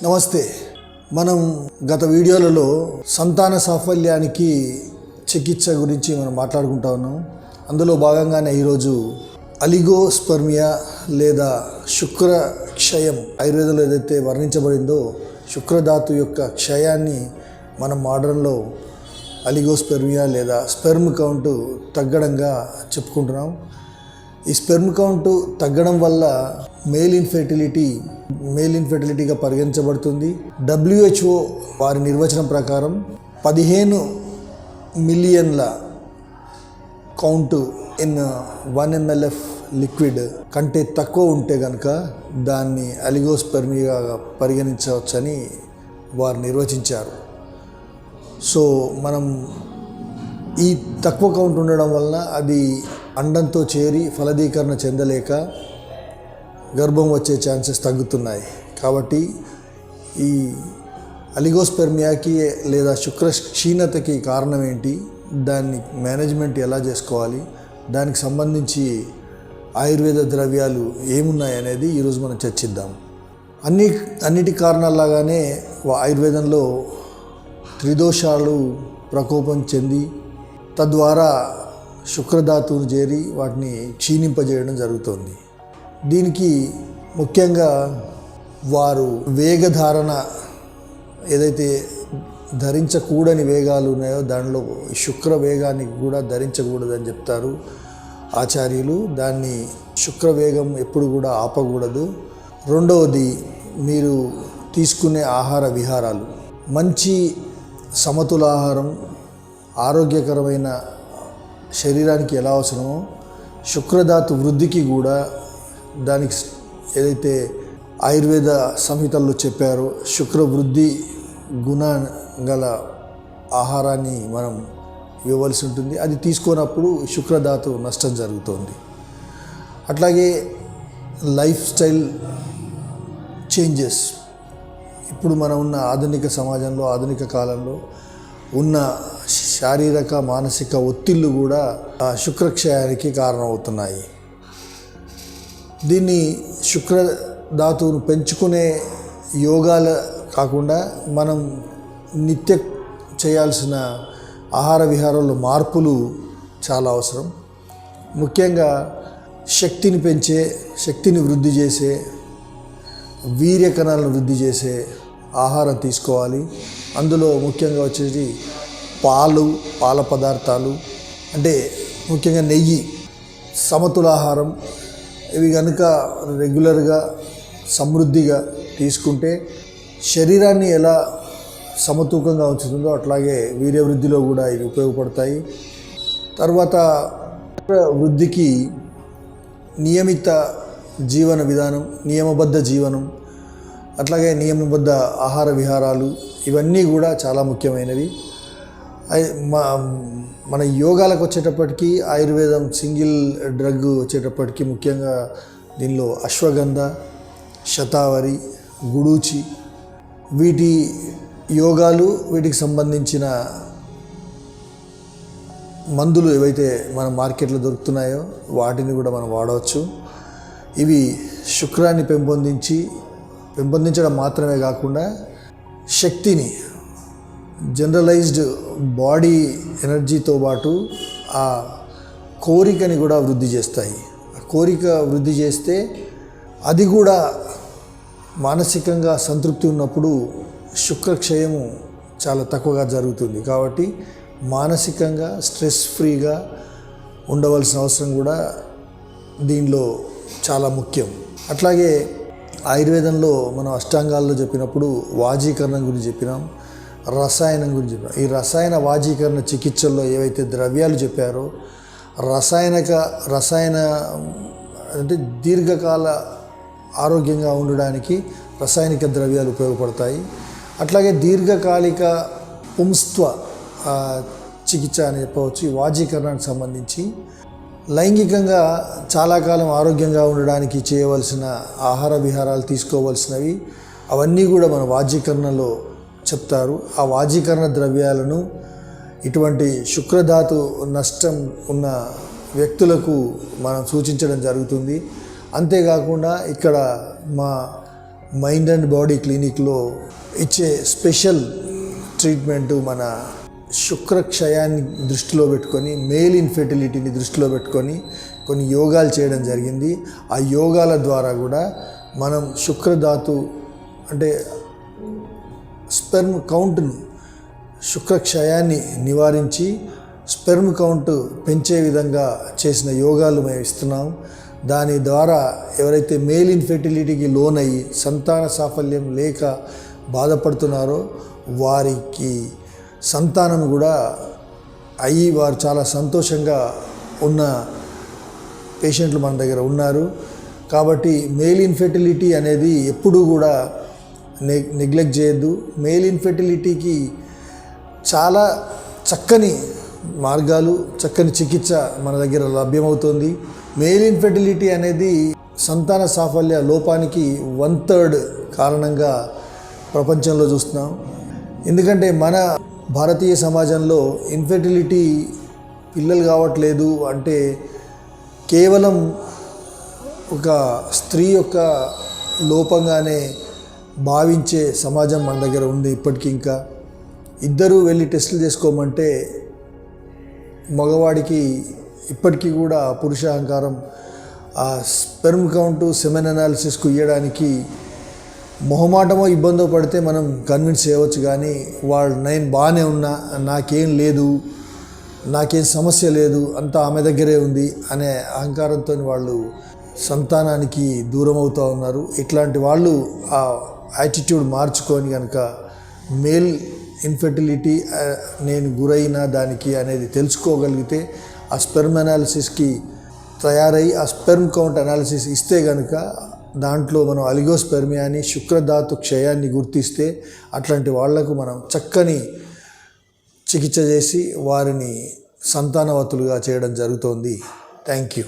నమస్తే. మనం గత వీడియోలలో సంతాన సాఫల్యానికి చికిత్స గురించి మనం మాట్లాడుకుంటా ఉన్నాం. అందులో భాగంగానే ఈరోజు అలిగోస్పర్మియా లేదా శుక్ర క్షయం ఆయుర్వేదంలో ఏదైతే వర్ణించబడిందో శుక్రధాతు యొక్క క్షయాన్ని మనం మోడర్న్లో అలిగోస్పెర్మియా లేదా స్పెర్మ్ కౌంట్ తగ్గడంగా చెప్పుకుంటున్నాం. ఈ స్పెర్మ్ కౌంట్ తగ్గడం వల్ల మేల్ ఇన్ఫెర్టిలిటీగా పరిగణించబడుతుంది. WHO వారి నిర్వచనం ప్రకారం 15 మిలియన్ల కౌంట్ ఇన్ 1 ml లిక్విడ్ కంటే తక్కువ ఉంటే కనుక దాన్ని అలిగోస్పెర్మియాగా పరిగణించవచ్చని వారు నిర్వచించారు. సో మనం ఈ తక్కువ కౌంట్ ఉండడం వలన అది అండంతో చేరి ఫలదీకరణ చెందలేక గర్భం వచ్చే ఛాన్సెస్ తగ్గుతున్నాయి. కాబట్టి ఈ అలిగోస్పెర్మియాకి లేదా శుక్ర క్షీణతకి కారణం ఏంటి, దాన్ని మేనేజ్మెంట్ ఎలా చేసుకోవాలి, దానికి సంబంధించి ఆయుర్వేద ద్రవ్యాలు ఏమున్నాయి అనేది ఈరోజు మనం చర్చిద్దాం. అన్నిటి కారణాలలాగానే ఆయుర్వేదంలో త్రిదోషాలు ప్రకోపం చెంది తద్వారా శుక్రధాతువును చేరి వాటిని క్షీణింపజేయడం జరుగుతుంది. దీనికి ముఖ్యంగా వారు వేగధారణ ఏదైతే ధరించకూడని వేగాలు ఉన్నాయో దానిలో శుక్ర వేగాన్ని కూడా ధరించకూడదని చెప్తారు ఆచార్యులు. దాన్ని శుక్రవేగం ఎప్పుడు కూడా ఆపకూడదు. రెండవది, మీరు తీసుకునే ఆహార విహారాలు మంచి సమతుల ఆహారం ఆరోగ్యకరమైన శరీరానికి ఎలా అవసరమో శుక్రధాతు వృద్ధికి కూడా దానికి ఏదైతే ఆయుర్వేద సంహితల్లో చెప్పారో శుక్ర వృద్ధి గుణ గల ఆహారాన్ని మనం ఇవ్వవలసి ఉంటుంది. అది తీసుకున్నప్పుడు శుక్రధాతు నష్టం జరుగుతుంది. అట్లాగే లైఫ్ స్టైల్ చేంజెస్, ఇప్పుడు మనం ఉన్న ఆధునిక సమాజంలో ఆధునిక కాలంలో ఉన్న శారీరక మానసిక ఒత్తిళ్ళు కూడా శుక్రక్షయానికి కారణమవుతున్నాయి. దీన్ని శుక్రధాతువును పెంచుకునే యోగాలు కాకుండా మనం నిత్య చేయాల్సిన ఆహార విహారంలో మార్పులు చాలా అవసరం. ముఖ్యంగా శక్తిని పెంచే, శక్తిని వృద్ధి చేసే, వీర్య కణాలను వృద్ధి చేసే ఆహారం తీసుకోవాలి. అందులో ముఖ్యంగా వచ్చేసి పాల పదార్థాలు, అంటే ముఖ్యంగా నెయ్యి, సమతుల ఆహారం, ఇవి కనుక రెగ్యులర్గా సమృద్ధిగా తీసుకుంటే శరీరాన్ని ఎలా సమతూకంగా ఉంచుతుందో అట్లాగే వీర్యవృద్ధిలో కూడా ఇవి ఉపయోగపడతాయి. తర్వాత వృద్ధికి నియమిత జీవన విధానం, నియమబద్ధ జీవనం, అట్లాగే నియమబద్ధ ఆహార విహారాలు ఇవన్నీ కూడా చాలా ముఖ్యమైనవి. మన యోగాలకు వచ్చేటప్పటికీ ఆయుర్వేదం సింగిల్ డ్రగ్ వచ్చేటప్పటికి ముఖ్యంగా దీనిలో అశ్వగంధ, శతావరి, గుడూచి, వీటి యోగాలు, వీటికి సంబంధించిన మందులు ఏవైతే మన మార్కెట్లో దొరుకుతున్నాయో వాటిని కూడా మనం వాడవచ్చు. ఇవి శుక్రాన్ని పెంపొందించడం మాత్రమే కాకుండా శక్తిని, జనరలైజ్డ్ బాడీ ఎనర్జీతో పాటు ఆ కోరికని కూడా వృద్ధి చేస్తాయి. ఆ కోరిక వృద్ధి చేస్తే అది కూడా మానసికంగా సంతృప్తి ఉన్నప్పుడు శుక్రక్షయము చాలా తక్కువగా జరుగుతుంది. కాబట్టి మానసికంగా స్ట్రెస్ ఫ్రీగా ఉండవలసిన అవసరం కూడా దీనిలో చాలా ముఖ్యం. అట్లాగే ఆయుర్వేదంలో మనం అష్టాంగాల్లో చెప్పినప్పుడు వాజీకరణం గురించి చెప్పినాం, రసాయనం గురించి చెప్పినాం. ఈ రసాయన వాజీకరణ చికిత్సల్లో ఏవైతే ద్రవ్యాలు చెప్పారో రసాయన అంటే దీర్ఘకాల ఆరోగ్యంగా ఉండడానికి రసాయనిక ద్రవ్యాలు ఉపయోగపడతాయి. అట్లాగే దీర్ఘకాలిక పుంస్త్వ చికిత్స అని చెప్పవచ్చు. ఈ వాజీకరణానికి సంబంధించి లైంగికంగా చాలా కాలం ఆరోగ్యంగా ఉండడానికి చేయవలసిన ఆహార విహారాలు తీసుకోవలసినవి అవన్నీ కూడా మన వాజీకరణలో చెప్తారు. ఆ వాజీకరణ ద్రవ్యాలను ఇటువంటి శుక్రధాతు నష్టం ఉన్న వ్యక్తులకు మనం సూచించడం జరుగుతుంది. అంతేకాకుండా ఇక్కడ మా మైండ్ అండ్ బాడీ క్లినిక్లో ఇచ్చే స్పెషల్ ట్రీట్మెంటు మన శుక్రక్షయాన్ని దృష్టిలో పెట్టుకొని మేల్ ఇన్ఫెర్టిలిటీని దృష్టిలో పెట్టుకొని కొన్ని యోగాలు చేయడం జరిగింది. ఆ యోగాల ద్వారా కూడా మనం శుక్రధాతు అంటే స్పెర్మ్ కౌంట్ను శుక్రక్షయాన్ని నివారించి స్పెర్మ్ కౌంట్ పెంచే విధంగా చేసిన యోగాలు మేము ఇస్తున్నాం. దాని ద్వారా ఎవరైతే మేల్ ఇన్ఫెర్టిలిటీకి లోనయ్యి సంతాన సాఫల్యం లేక బాధపడుతున్నారో వారికి సంతానం కూడా అయ్యి వారు చాలా సంతోషంగా ఉన్న పేషెంట్లు మన దగ్గర ఉన్నారు. కాబట్టి మేల్ ఇన్ఫెర్టిలిటీ అనేది ఎప్పుడూ కూడా నెగ్లెక్ట్ చేయొద్దు. మేల్ ఇన్ఫెర్టిలిటీకి చాలా చక్కని మార్గాలు, చక్కని చికిత్స మన దగ్గర లభ్యమవుతుంది. మేల్ ఇన్ఫెర్టిలిటీ అనేది సంతాన సాఫల్య లోపానికి 1/3 కారణంగా ప్రపంచంలో చూస్తున్నాం. ఎందుకంటే మన భారతీయ సమాజంలో ఇన్ఫెర్టిలిటీ పిల్లలు కావట్లేదు అంటే కేవలం ఒక స్త్రీ యొక్క లోపంగానే భావించే సమాజం మన దగ్గర ఉంది. ఇప్పటికీ ఇంకా ఇద్దరూ వెళ్ళి టెస్టులు చేసుకోమంటే మగవాడికి ఇప్పటికీ కూడా పురుష అహంకారం ఆ స్పెర్మ్ కౌంటు సెమెన్ అనాలిసిస్కు ఇవ్వడానికి మొహమాటమో ఇబ్బందో పడితే మనం కన్విన్స్ చేయవచ్చు. కానీ నేను బాగానే ఉన్నా, నాకేం లేదు, నాకేం సమస్య లేదు, అంతా ఆమె దగ్గరే ఉంది అనే అహంకారంతో వాళ్ళు సంతానానికి దూరం అవుతూ ఉన్నారు. ఇట్లాంటి వాళ్ళు ఆ యాటిట్యూడ్ మార్చుకొని కనుక మేల్ ఇన్ఫెర్టిలిటీ నేను గురైన దానికి అనేది తెలుసుకోగలిగితే ఆ స్పెర్మ్ అనాలిసిస్కి తయారై ఆ స్పెర్మ్ కౌంట్ అనాలిసిస్ ఇస్తే కనుక దాంట్లో మనం అలిగోస్పెర్మియాని శుక్రధాతు క్షయాన్ని గుర్తిస్తే అట్లాంటి వాళ్లకు మనం చక్కని చికిత్స చేసి వారిని సంతానవతులుగా చేయడం జరుగుతోంది. Thank you.